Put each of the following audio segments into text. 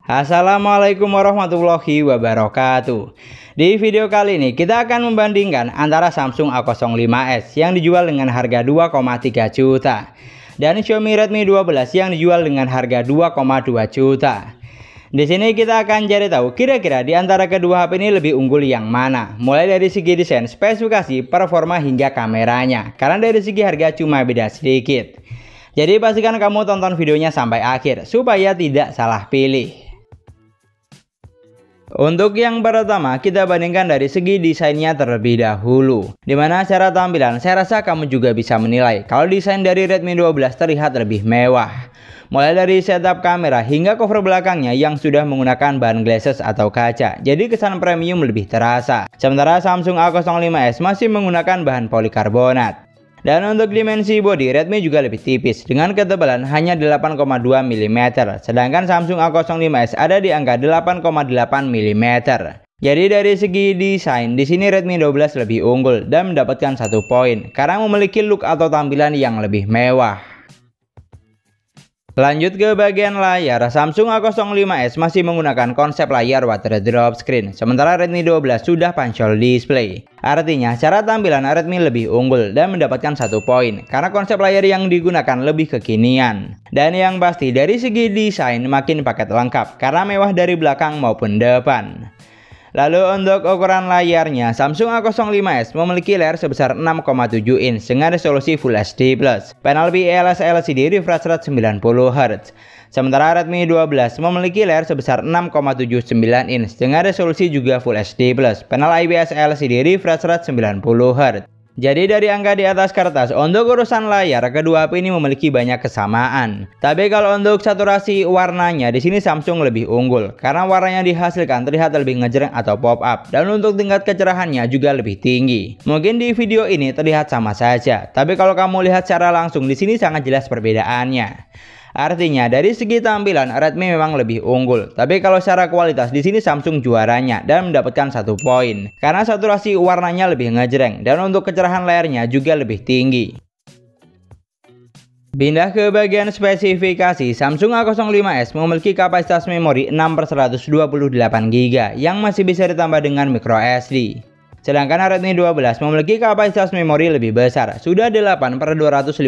Assalamualaikum warahmatullahi wabarakatuh. Di video kali ini kita akan membandingkan antara Samsung A05s yang dijual dengan harga 2,3 juta dan Xiaomi Redmi 12 yang dijual dengan harga 2,2 juta. Di sini kita akan cari tahu kira-kira di antara kedua HP ini lebih unggul yang mana, mulai dari segi desain, spesifikasi, performa hingga kameranya. Karena dari segi harga cuma beda sedikit. Jadi pastikan kamu tonton videonya sampai akhir supaya tidak salah pilih. Untuk yang pertama, kita bandingkan dari segi desainnya terlebih dahulu. Dimana secara tampilan, saya rasa kamu juga bisa menilai kalau desain dari Redmi 12 terlihat lebih mewah. Mulai dari setup kamera hingga cover belakangnya yang sudah menggunakan bahan glasses atau kaca, jadi kesan premium lebih terasa. Sementara Samsung A05s masih menggunakan bahan polikarbonat. Dan untuk dimensi bodi, Redmi juga lebih tipis dengan ketebalan hanya 8,2 mm, sedangkan Samsung A05s ada di angka 8,8 mm. Jadi dari segi desain, di sini Redmi 12 lebih unggul dan mendapatkan 1 poin karena memiliki look atau tampilan yang lebih mewah. Lanjut ke bagian layar, Samsung A05s masih menggunakan konsep layar water drop screen, sementara Redmi 12 sudah punch-hole display. Artinya, secara tampilan Redmi lebih unggul dan mendapatkan 1 poin, karena konsep layar yang digunakan lebih kekinian. Dan yang pasti, dari segi desain makin paket lengkap, karena mewah dari belakang maupun depan. Lalu untuk ukuran layarnya, Samsung A05s memiliki layar sebesar 6,7 inch dengan resolusi Full HD+, panel IPS LCD refresh rate 90 Hz. Sementara Redmi 12 memiliki layar sebesar 6,79 inch dengan resolusi juga Full HD+, panel IPS LCD refresh rate 90 Hz. Jadi dari angka di atas kertas, untuk urusan layar, kedua HP ini memiliki banyak kesamaan. Tapi kalau untuk saturasi warnanya, di sini Samsung lebih unggul karena warnanya dihasilkan terlihat lebih ngejreng atau pop up, dan untuk tingkat kecerahannya juga lebih tinggi. Mungkin di video ini terlihat sama saja, tapi kalau kamu lihat secara langsung, di sini sangat jelas perbedaannya. Artinya dari segi tampilan Redmi memang lebih unggul, tapi kalau secara kualitas di sini Samsung juaranya dan mendapatkan 1 poin karena saturasi warnanya lebih ngejreng dan untuk kecerahan layarnya juga lebih tinggi. Pindah ke bagian spesifikasi, Samsung A05s memiliki kapasitas memori 6/128 GB yang masih bisa ditambah dengan microSD. Sedangkan Redmi 12 memiliki kapasitas memori lebih besar, sudah 8/256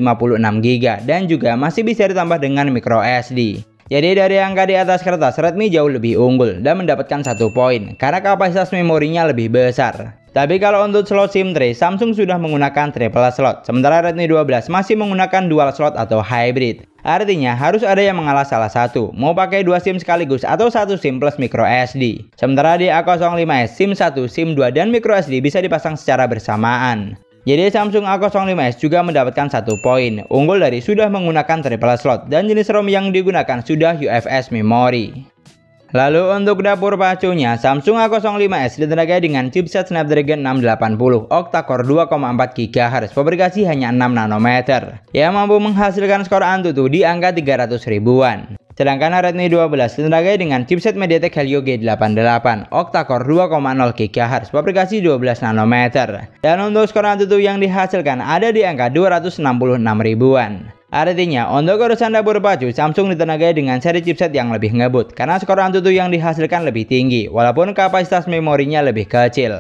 GB dan juga masih bisa ditambah dengan microSD. Jadi dari angka di atas kertas, Redmi jauh lebih unggul dan mendapatkan 1 poin karena kapasitas memorinya lebih besar. Tapi kalau untuk slot SIM tray, Samsung sudah menggunakan triple slot, sementara Redmi 12 masih menggunakan dual slot atau hybrid. Artinya harus ada yang mengalah salah satu, mau pakai 2 SIM sekaligus atau 1 SIM plus microSD. Sementara di A05s, SIM 1, SIM 2, dan microSD bisa dipasang secara bersamaan. Jadi Samsung A05s juga mendapatkan 1 poin, unggul dari sudah menggunakan triple slot dan jenis ROM yang digunakan sudah UFS memory. Lalu untuk dapur pacunya, Samsung A05s ditenagai dengan chipset Snapdragon 680 octa-core 2,4 GHz, fabrikasi hanya 6 nanometer, yang mampu menghasilkan skor Antutu di angka 300 ribuan. Sedangkan Redmi 12 ditenagai dengan chipset MediaTek Helio G88 octa-core 2,0 GHz, fabrikasi 12 nanometer, dan untuk skor Antutu yang dihasilkan ada di angka 266 ribuan. Artinya, untuk urusan dapur pacu, Samsung ditenagai dengan seri chipset yang lebih ngebut karena skor Antutu yang dihasilkan lebih tinggi, walaupun kapasitas memorinya lebih kecil.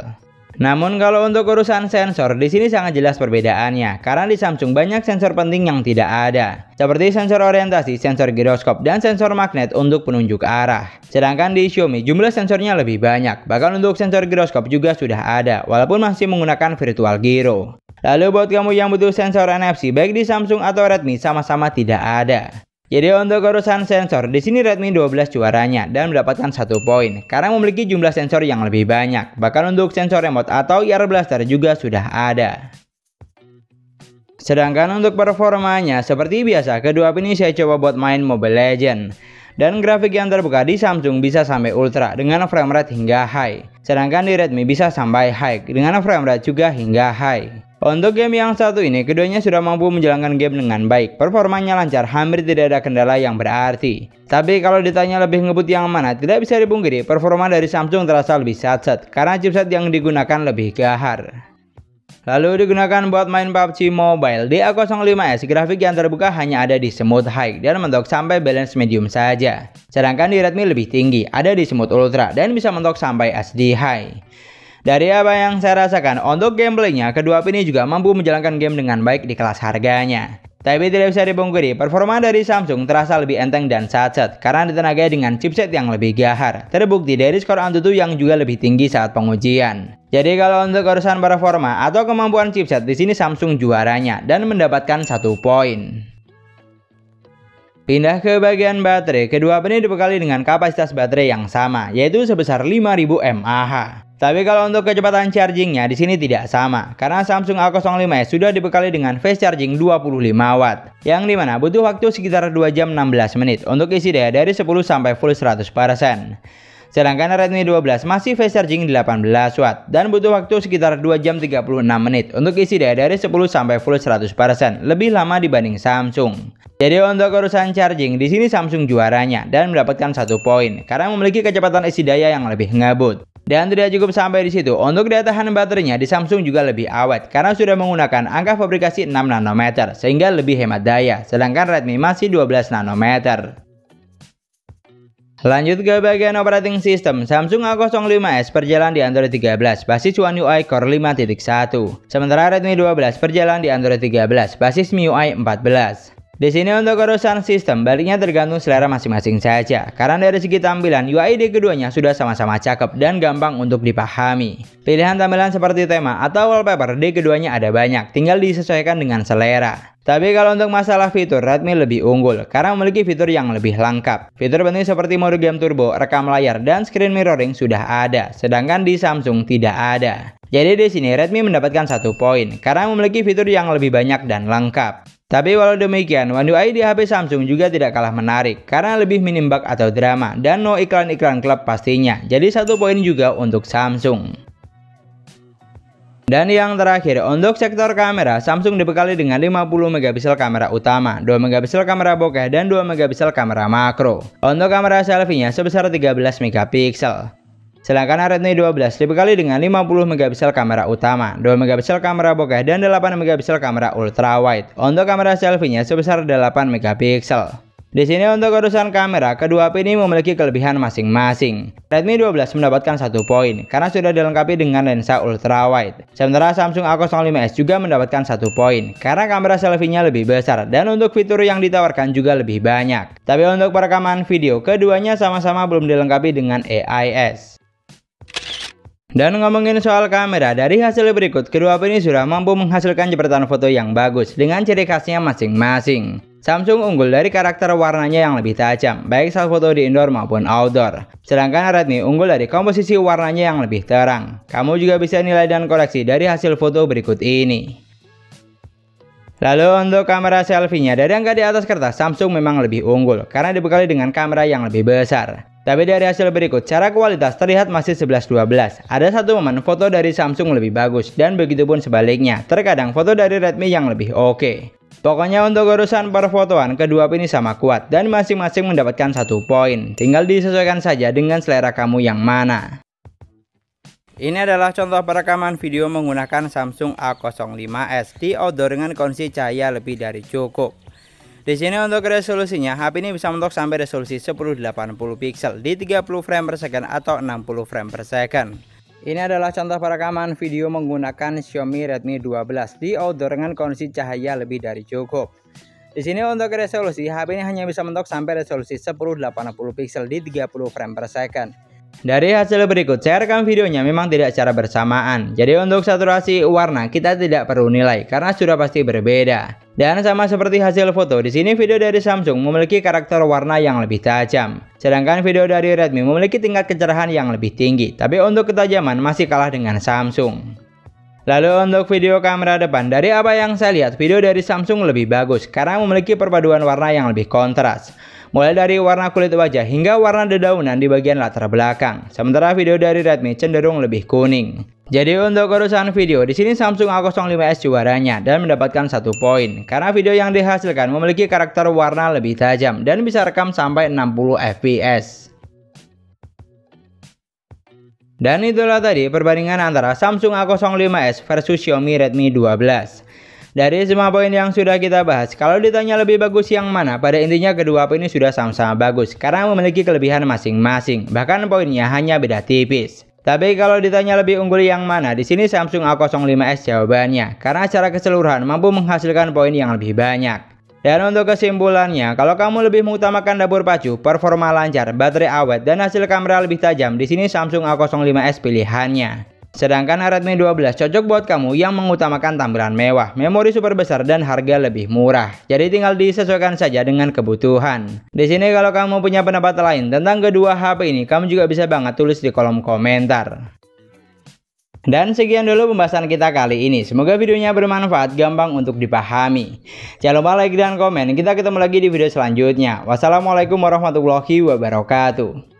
Namun kalau untuk urusan sensor, di sini sangat jelas perbedaannya karena di Samsung banyak sensor penting yang tidak ada, seperti sensor orientasi, sensor giroskop, dan sensor magnet untuk penunjuk arah. Sedangkan di Xiaomi jumlah sensornya lebih banyak, bahkan untuk sensor giroskop juga sudah ada, walaupun masih menggunakan virtual gyro. Lalu buat kamu yang butuh sensor NFC baik di Samsung atau Redmi sama-sama tidak ada. Jadi untuk urusan sensor, di sini Redmi 12 juaranya dan mendapatkan 1 poin karena memiliki jumlah sensor yang lebih banyak. Bahkan untuk sensor remote atau ear blaster juga sudah ada. Sedangkan untuk performanya, seperti biasa kedua HP ini saya coba buat main Mobile Legends. Dan grafik yang terbuka di Samsung bisa sampai ultra dengan frame rate hingga high. Sedangkan di Redmi bisa sampai high dengan frame rate juga hingga high. Untuk game yang satu ini, keduanya sudah mampu menjalankan game dengan baik. Performanya lancar, hampir tidak ada kendala yang berarti. Tapi kalau ditanya lebih ngebut yang mana, tidak bisa dipungkiri, performa dari Samsung terasa lebih satset karena chipset yang digunakan lebih gahar. Lalu digunakan buat main PUBG Mobile. Di A05s grafik yang terbuka hanya ada di Smooth High dan mentok sampai balance medium saja. Sedangkan di Redmi lebih tinggi, ada di Smooth Ultra dan bisa mentok sampai HD High. Dari apa yang saya rasakan, untuk gameplaynya kedua HP ini juga mampu menjalankan game dengan baik di kelas harganya. Tapi tidak bisa dipungkiri, performa dari Samsung terasa lebih enteng dan satset karena ditenagai dengan chipset yang lebih gahar. Terbukti dari skor AnTuTu yang juga lebih tinggi saat pengujian. Jadi kalau untuk urusan performa atau kemampuan chipset, di sini Samsung juaranya dan mendapatkan 1 poin. Pindah ke bagian baterai, kedua HP ini dibekali dengan kapasitas baterai yang sama, yaitu sebesar 5000 mAh. Tapi kalau untuk kecepatan chargingnya di sini tidak sama, karena Samsung A05s sudah dibekali dengan fast charging 25 watt, yang dimana butuh waktu sekitar 2 jam 16 menit untuk isi daya dari 10 sampai full 100%. Sedangkan Redmi 12 masih fast charging 18 watt dan butuh waktu sekitar 2 jam 36 menit untuk isi daya dari 10 sampai full 100%, lebih lama dibanding Samsung. Jadi untuk urusan charging di sini Samsung juaranya dan mendapatkan 1 poin karena memiliki kecepatan isi daya yang lebih ngebut. Dan tidak cukup sampai di situ, untuk daya tahan baterainya di Samsung juga lebih awet karena sudah menggunakan angka fabrikasi 6 nanometer sehingga lebih hemat daya, sedangkan Redmi masih 12 nanometer. Lanjut ke bagian operating system, Samsung A05s berjalan di Android 13 basis One UI Core 5.1, sementara Redmi 12 berjalan di Android 13 basis MIUI 14. Di sini untuk urusan sistem, baliknya tergantung selera masing-masing saja. Karena dari segi tampilan, UI di keduanya sudah sama-sama cakep dan gampang untuk dipahami. Pilihan tampilan seperti tema atau wallpaper di keduanya ada banyak, tinggal disesuaikan dengan selera. Tapi kalau untuk masalah fitur, Redmi lebih unggul karena memiliki fitur yang lebih lengkap. Fitur penting seperti mode game turbo, rekam layar, dan screen mirroring sudah ada, sedangkan di Samsung tidak ada. Jadi di sini Redmi mendapatkan 1 poin karena memiliki fitur yang lebih banyak dan lengkap. Tapi walau demikian, One UI di HP Samsung juga tidak kalah menarik karena lebih minim bug atau drama dan no iklan-iklan klub pastinya. Jadi 1 poin juga untuk Samsung. Dan yang terakhir, untuk sektor kamera, Samsung dibekali dengan 50 megapiksel kamera utama, 2 megapiksel kamera bokeh, dan 2 megapiksel kamera makro. Untuk kamera selfie-nya sebesar 13 megapiksel. Sedangkan Redmi 12 dibekali dengan 50 megapiksel kamera utama, 2 megapiksel kamera bokeh, dan 8 megapiksel kamera ultrawide. Untuk kamera selfie-nya sebesar 8 megapiksel. Di sini untuk urusan kamera, kedua HP ini memiliki kelebihan masing-masing. Redmi 12 mendapatkan 1 poin karena sudah dilengkapi dengan lensa ultrawide. Sementara Samsung A05s juga mendapatkan 1 poin karena kamera selfie-nya lebih besar dan untuk fitur yang ditawarkan juga lebih banyak. Tapi untuk perekaman video, keduanya sama-sama belum dilengkapi dengan AIS. Dan ngomongin soal kamera, dari hasil berikut, kedua HP ini sudah mampu menghasilkan jepretan foto yang bagus dengan ciri khasnya masing-masing. Samsung unggul dari karakter warnanya yang lebih tajam, baik saat foto di indoor maupun outdoor. Sedangkan Redmi unggul dari komposisi warnanya yang lebih terang. Kamu juga bisa nilai dan koreksi dari hasil foto berikut ini. Lalu untuk kamera selfie-nya, dari angka di atas kertas, Samsung memang lebih unggul karena dibekali dengan kamera yang lebih besar. Tapi dari hasil berikut, secara kualitas terlihat masih 11-12. Ada satu momen foto dari Samsung lebih bagus dan begitupun sebaliknya. Terkadang foto dari Redmi yang lebih oke. Pokoknya untuk urusan perfotoan, kedua HP ini sama kuat dan masing-masing mendapatkan 1 poin. Tinggal disesuaikan saja dengan selera kamu yang mana. Ini adalah contoh perekaman video menggunakan Samsung A05s di outdoor dengan kondisi cahaya lebih dari cukup. Di sini untuk resolusinya, HP ini bisa mentok sampai resolusi 1080 pixel di 30 frame per second atau 60 frame per second. Ini adalah contoh perekaman video menggunakan Xiaomi Redmi 12 di outdoor dengan kondisi cahaya lebih dari cukup. Di sini untuk resolusi, HP ini hanya bisa mentok sampai resolusi 1080 pixel di 30 frame per second. Dari hasil berikut, saya rekam videonya memang tidak secara bersamaan. Jadi untuk saturasi warna kita tidak perlu nilai karena sudah pasti berbeda. Dan sama seperti hasil foto, di sini video dari Samsung memiliki karakter warna yang lebih tajam. Sedangkan video dari Redmi memiliki tingkat kecerahan yang lebih tinggi, tapi untuk ketajaman masih kalah dengan Samsung. Lalu untuk video kamera depan, dari apa yang saya lihat, video dari Samsung lebih bagus karena memiliki perpaduan warna yang lebih kontras. Mulai dari warna kulit wajah hingga warna dedaunan di bagian latar belakang. Sementara video dari Redmi cenderung lebih kuning. Jadi untuk urusan video, di sini Samsung A05s juaranya dan mendapatkan 1 poin karena video yang dihasilkan memiliki karakter warna lebih tajam dan bisa rekam sampai 60 fps. Dan itulah tadi perbandingan antara Samsung A05s versus Xiaomi Redmi 12. Dari semua poin yang sudah kita bahas, kalau ditanya lebih bagus yang mana, pada intinya kedua poin ini sudah sama-sama bagus karena memiliki kelebihan masing-masing, bahkan poinnya hanya beda tipis. Tapi kalau ditanya lebih unggul yang mana, di sini Samsung A05s jawabannya, karena secara keseluruhan mampu menghasilkan poin yang lebih banyak. Dan untuk kesimpulannya, kalau kamu lebih mengutamakan dapur pacu, performa lancar, baterai awet, dan hasil kamera lebih tajam, di sini Samsung A05s pilihannya. Sedangkan Redmi 12 cocok buat kamu yang mengutamakan tampilan mewah, memori super besar, dan harga lebih murah. Jadi tinggal disesuaikan saja dengan kebutuhan. Di sini kalau kamu punya pendapat lain tentang kedua HP ini, kamu juga bisa banget tulis di kolom komentar. Dan sekian dulu pembahasan kita kali ini. Semoga videonya bermanfaat, gampang untuk dipahami. Jangan lupa like dan komen. Kita ketemu lagi di video selanjutnya. Wassalamualaikum warahmatullahi wabarakatuh.